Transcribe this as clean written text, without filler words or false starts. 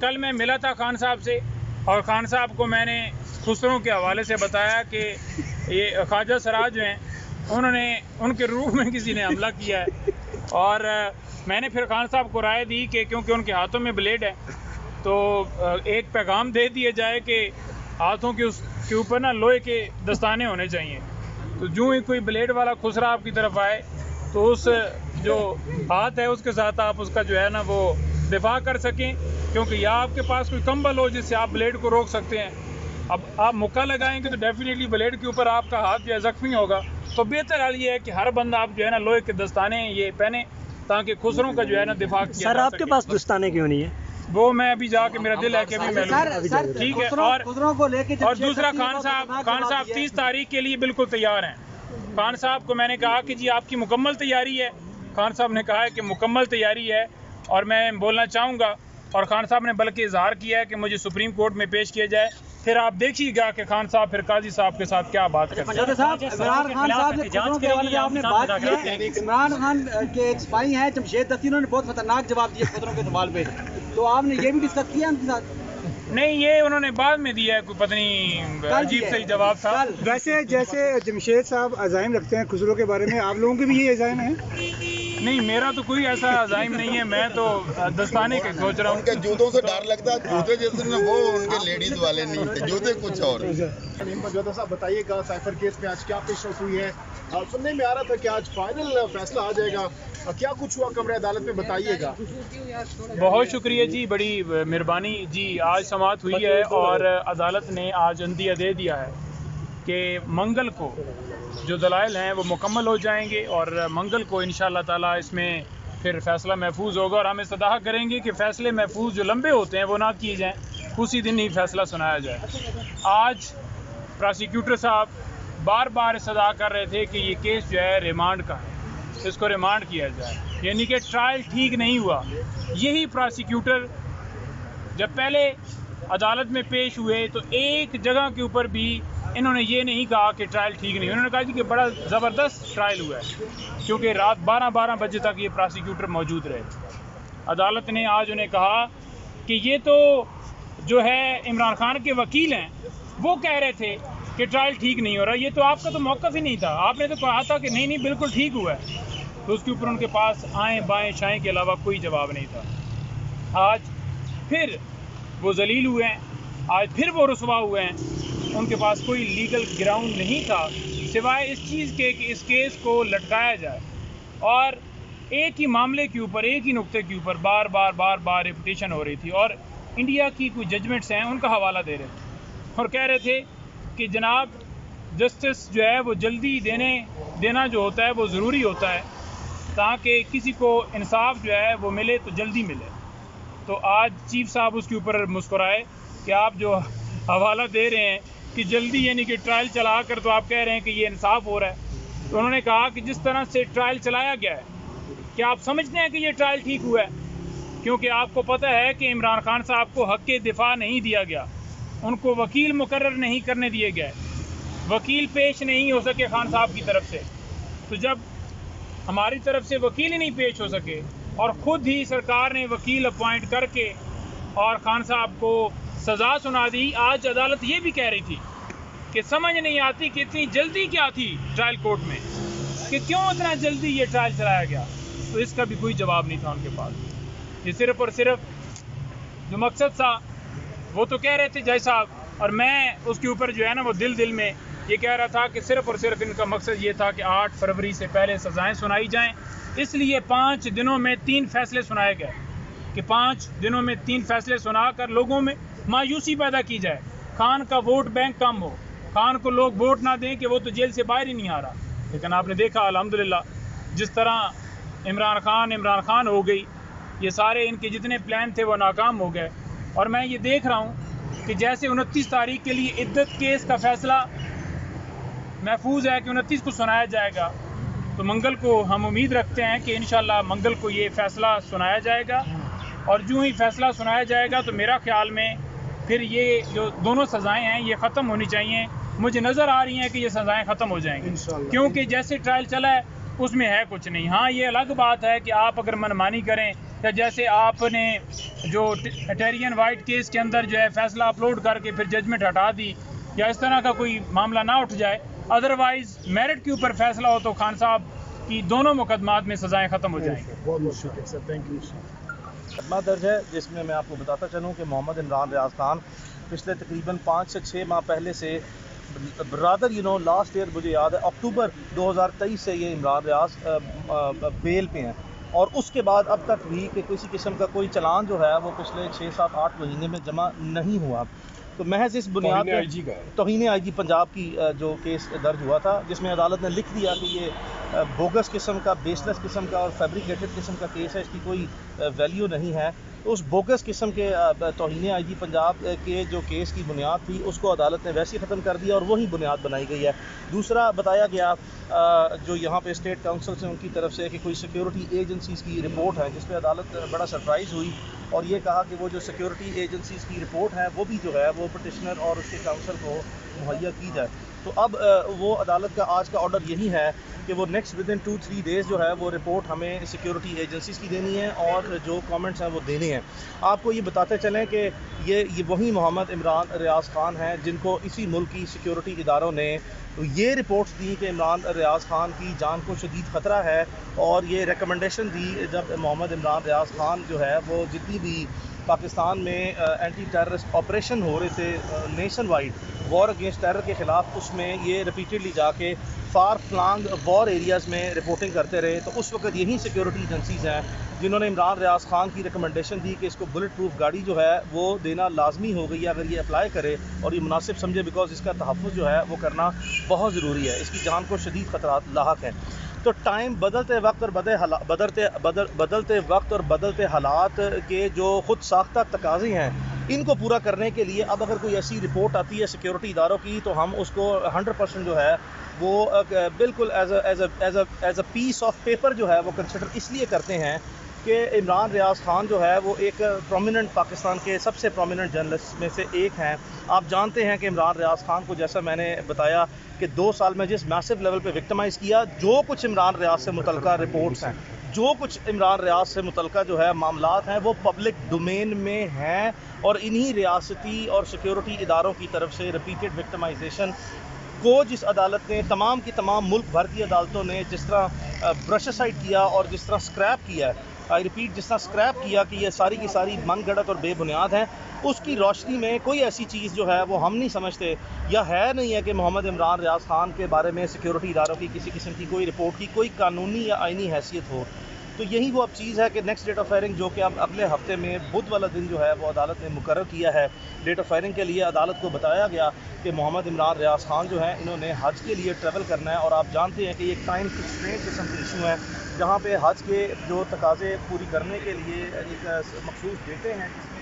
कल मैं मिला था खान साहब से और खान साहब को मैंने खुसरों के हवाले से बताया कि ये ख्वाजा सराज जो हैं उन्होंने उनके रूह में किसी ने हमला किया है। और मैंने फिर खान साहब को राय दी कि क्योंकि उनके हाथों में ब्लेड है तो एक पैगाम दे दिया जाए कि हाथों के उसके ऊपर ना लोहे के दस्ताने होने चाहिए। तो जो ही कोई ब्लेड वाला खुसरा आपकी तरफ आए तो उस जो हाथ है उसके साथ आप उसका जो है ना वो दिफा कर सकें, क्योंकि या आपके पास कोई कंबल हो जिससे आप ब्लेड को रोक सकते हैं। अब आप मुक्का लगाएंगे तो डेफिनेटली ब्लेड के ऊपर आपका हाथ जो है जख्मी होगा। तो बेहतर हाल ये है कि हर बंदा आप जो है ना लोहे के दस्ताने ये पहने ताकि खुसरों का जो है ना दिफा किया सर आपके पास दस्ताने क्यों नहीं है? वो मैं अभी जाके मेरा दिल है कि अभी मैं लूं। ठीक है। और दूसरा खान साहब 30 तारीख के लिए बिल्कुल तैयार हैं। खान साहब को मैंने कहा कि जी आपकी मुकम्मल तैयारी है। खान साहब ने कहा है कि मुकम्मल तैयारी है और मैं बोलना चाहूँगा। और खान साहब ने बल्कि इजहार किया है कि मुझे सुप्रीम कोर्ट में पेश किया जाए। फिर आप देखिएगा कि खान साहब फिर काजी साहब के साथ क्या बात करते हैं। इमरान खान साहब से खबरों के हवाले से आपने बात की है। इमरान खान के एक स्पाई हैं जमशेद दस्ती, उन्होंने बहुत खतरनाक जवाब दिए खबरों के सवाल पे, तो आपने ये भी डिस्कस किया उनके साथ? नहीं, ये उन्होंने बाद में दिया है, कोई पता नहीं अजीब सही जवाब था। वैसे जैसे जमशेद साहब अज़ाइम रखते हैं खुसरो के बारे में, आप लोगों के भी ये अज़ाइम है? नहीं, मेरा तो कोई ऐसा अज़ाइम नहीं है। मैं तो दस्ताने के सोच रहा हूँ। उनके जूतों से डर लगता है, जूते जैसे ना वो उनके लेडीज वाले नहीं थे, जूते कुछ और। साहब बताइएगा, साइफर केस में आज क्या पेशरफ हुई है? सुनने में आ रहा था कि आज फाइनल फैसला आ जाएगा, क्या कुछ हुआ कमरे अदालत में, बताइएगा। बहुत शुक्रिया जी, बड़ी मेहरबानी जी। आज समाअत हुई है और अदालत ने आज अंदिया दे दिया है कि मंगल को जो दलाइल हैं वो मुकम्मल हो जाएंगे और मंगल को इंशाअल्लाह ताला इसमें फिर फ़ैसला महफूज होगा। और हम इस्तदा करेंगे कि फ़ैसले महफूज जो लंबे होते हैं वो ना किए जाएँ, उसी दिन ही फ़ैसला सुनाया जाए। आज प्रोसिक्यूटर साहब बार बार इस्तदा कर रहे थे कि ये केस जो है रिमांड का है, इसको रिमांड किया जाए, यानी कि ट्रायल ठीक नहीं हुआ। यही प्रोसिक्यूटर जब पहले अदालत में पेश हुए तो एक जगह के ऊपर भी इन्होंने ये नहीं कहा कि ट्रायल ठीक नहीं। उन्होंने कहा जी कि बड़ा ज़बरदस्त ट्रायल हुआ है, क्योंकि रात 12 बजे तक ये प्रोसिक्यूटर मौजूद रहे। अदालत ने आज उन्हें कहा कि ये तो जो है इमरान खान के वकील हैं, वो कह रहे थे कि ट्रायल ठीक नहीं हो रहा। ये तो आपका तो मौक़िफ़ ही नहीं था, आपने तो कहा था कि नहीं बिल्कुल ठीक हुआ है। तो उसके ऊपर उनके पास आएँ बाएँ शाएँ के अलावा कोई जवाब नहीं था। आज फिर वो जलील हुए हैं, आज फिर वो रुसवा हुए हैं। उनके पास कोई लीगल ग्राउंड नहीं था सिवाय इस चीज़ के कि इस केस को लटकाया जाए और एक ही मामले के ऊपर, एक ही नुक्ते के ऊपर बार बार रिपीटेशन हो रही थी। और इंडिया की कुछ जजमेंट्स हैं उनका हवाला दे रहे थे और कह रहे थे कि जनाब जस्टिस जो है वो जल्दी देना जो होता है वो ज़रूरी होता है ताकि किसी को इंसाफ जो है वो मिले तो जल्दी मिले। तो आज चीफ साहब उसके ऊपर मुस्कुराए कि आप जो हवाला दे रहे हैं कि जल्दी, यानी कि ट्रायल चला कर, तो आप कह रहे हैं कि ये इंसाफ हो रहा है। तो उन्होंने कहा कि जिस तरह से ट्रायल चलाया गया है, क्या आप समझते हैं कि ये ट्रायल ठीक हुआ है? क्योंकि आपको पता है कि इमरान खान साहब को हक़ दिफा नहीं दिया गया, उनको वकील मुकर्रर नहीं करने दिए गए, वकील पेश नहीं हो सके खान साहब की तरफ से। तो जब हमारी तरफ से वकील ही नहीं पेश हो सके और ख़ुद ही सरकार ने वकील अपॉइंट करके और खान साहब को सज़ा सुना दी, आज अदालत ये भी कह रही थी कि समझ नहीं आती कि इतनी जल्दी क्या थी ट्रायल कोर्ट में, कि क्यों इतना जल्दी ये ट्रायल चलाया गया। तो इसका भी कोई जवाब नहीं था उनके पास। ये सिर्फ़ और सिर्फ जो मकसद था वो तो कह रहे थे जय साहब, और मैं उसके ऊपर जो है ना वो दिल में ये कह रहा था कि सिर्फ़ और सिर्फ इनका मकसद ये था कि 8 फरवरी से पहले सज़ाएँ सुनाई जाएँ। इसलिए 5 दिनों में 3 फैसले सुनाए गए कि 5 दिनों में 3 फैसले सुनाकर लोगों में मायूसी पैदा की जाए, खान का वोट बैंक कम हो, खान को लोग वोट ना दें कि वो तो जेल से बाहर ही नहीं आ रहा। लेकिन आपने देखा अल्हम्दुलिल्लाह जिस तरह इमरान खान हो गई, ये सारे इनके जितने प्लान थे वो नाकाम हो गए। और मैं ये देख रहा हूँ कि जैसे 29 तारीख के लिए इद्दत केस का फ़ैसला महफूज है कि 29 को सुनाया जाएगा, तो मंगल को हम उम्मीद रखते हैं कि इंशाअल्लाह मंगल को ये फ़ैसला सुनाया जाएगा। और जो ही फ़ैसला सुनाया जाएगा तो मेरा ख़्याल में फिर ये जो दोनों सज़ाएँ हैं ये ख़त्म होनी चाहिए। मुझे नज़र आ रही हैं कि ये सज़ाएँ ख़त्म हो जाएंगी, क्योंकि जैसे ट्रायल चला है उसमें है कुछ नहीं। हाँ, ये अलग बात है कि आप अगर मनमानी करें या जैसे आपने जो टेरियन वाइट केस के अंदर जो है फैसला अपलोड करके फिर जजमेंट हटा दी, या इस तरह का कोई मामला ना उठ जाए। अदरवाइज मेरिट के ऊपर फैसला हो तो खान साहब की दोनों मुकदमात में सजाएं ख़त्म हो जाएंगी। बहुत बहुत शुक्रिया सर, थैंक यू। मुकदमा दर्ज है जिसमें मैं आपको बताता चलूँ कि मोहम्मद इमरान रियाज खान पिछले तकरीबन 5 से 6 माह पहले से ब्रादर लास्ट ईयर मुझे याद है अक्टूबर 2023 से ये इमरान रियाज बेल पे हैं, और उसके बाद अब तक भी कि किसी किस्म का कोई चालान जो है वो पिछले 6, 7, 8 महीने में जमा नहीं हुआ। तो महज इस बुनियाद पर तौहीन आईजी पंजाब की जो केस दर्ज हुआ था, जिसमें अदालत ने लिख दिया कि ये बोगस किस्म का, बेसलेस किस्म का और फैब्रिकेटेड किस्म का केस है, इसकी कोई वैल्यू नहीं है। तो उस बोगस किस्म के तौहीन आईजी पंजाब के जो केस की बुनियाद थी उसको अदालत ने वैसे ही ख़त्म कर दिया और वही बुनियाद बनाई गई है। दूसरा बताया गया जो यहाँ पे स्टेट काउंसिल से उनकी तरफ से कि कोई सिक्योरिटी एजेंसीज़ की रिपोर्ट है, जिस पर अदालत बड़ा सरप्राइज़ हुई और ये कहा कि वो जो सिक्योरिटी एजेंसीज़ की रिपोर्ट है वो भी जो है वो पटिशनर और उसके काउंसिल को मुहैया की जाए। तो अब वो अदालत का आज का ऑर्डर यही है कि वो नेक्स्ट विद इन 2-3 डेज़ जो है वो रिपोर्ट हमें सिक्योरिटी एजेंसीज़ की देनी है और जो कमेंट्स हैं वो देने हैं। आपको ये बताते चलें कि ये वही मोहम्मद इमरान रियाज खान हैं जिनको इसी मुल्क की सिक्योरिटी इदारों ने ये रिपोर्ट्स दी कि इमरान रियाज खान की जान को शदीद ख़तरा है, और ये रिकमेंडेशन दी जब मोहम्मद इमरान रियाज खान जो है वो जितनी भी पाकिस्तान में एंटी टेररिस्ट ऑपरेशन हो रहे थे nation wide war against terror के ख़िलाफ़, उसमें ये रिपीटेडली जाके फार फ्लांग वॉर एरियाज़ में रिपोर्टिंग करते रहे। तो उस वक्त यही सिक्योरिटी एजेंसीज़ हैं जिन्होंने इमरान रियाज खान की रिकमेंडेशन दी कि इसको बुलेट प्रूफ गाड़ी जो है वो देना लाजमी हो गई है अगर ये अप्लाई करे और ये मुनासिब समझे, बिकॉज इसका तहफ़्फ़ुज़ जो है वो करना बहुत ज़रूरी है, इसकी जान को शदीद ख़तरात लाहक हैं। तो टाइम बदलते वक्त और बदलते वक्त और बदलते हालात के जो ख़ुद साख्ता तकाज़े हैं, इनको पूरा करने के लिए अब अगर कोई ऐसी रिपोर्ट आती है सिक्योरिटी इदारों की तो हम उसको 100% जो है वो बिल्कुल as a piece of paper जो है वो कंसिडर इसलिए करते हैं कि इमरान रियाज खान जो है वो एक प्रोमिनेंट पाकिस्तान के सबसे प्रोमिनेंट जर्नलिस्ट में से एक हैं। आप जानते हैं कि इमरान रियाज खान को, जैसा मैंने बताया कि 2 साल में जिस मैसिव लेवल पे विक्टिमाइज़ किया, जो कुछ इमरान रियाज से मुतल्लिका रिपोर्ट्स हैं, जो कुछ इमरान रियाज से मुतल्लिका जो है मामलात हैं वो पब्लिक डोमेन में हैं, और इन्हीं रियासती और सिक्योरिटी इदारों की तरफ से रिपीटेड विक्टिमाइजेशन को जिस अदालत ने तमाम की तमाम मुल्क भर की अदालतों ने जिस तरह ब्रश असाइड किया और जिस तरह स्क्रैप किया, आई रिपीट, जिस तरह स्क्रैप किया कि ये सारी की सारी मनगढ़ंत और बेबुनियाद हैं, उसकी रोशनी में कोई ऐसी चीज़ जो है वो हम नहीं समझते या है नहीं है कि मोहम्मद इमरान रियाज खान के बारे में सिक्योरिटी इदारों की किसी किस्म की कोई रिपोर्ट की कोई कानूनी या आइनी हैसियत हो। तो यही वो अब चीज़ है कि नेक्स्ट डेट ऑफ हेयरिंग जो कि अब अगले हफ्ते में बुध वाला दिन जो है वो अदालत ने मुकर्रर किया है डेट ऑफ हेयरिंग के लिए। अदालत को बताया गया कि मोहम्मद इमरान रियाज खान जो है इन्होंने हज के लिए ट्रैवल करना है, और आप जानते हैं कि ये टाइम कंस्ट्रेंट किस्म का इशू है जहाँ पे हज के जो तकाज़े पूरी करने के लिए एक मखसूस डेटें हैं जिसमें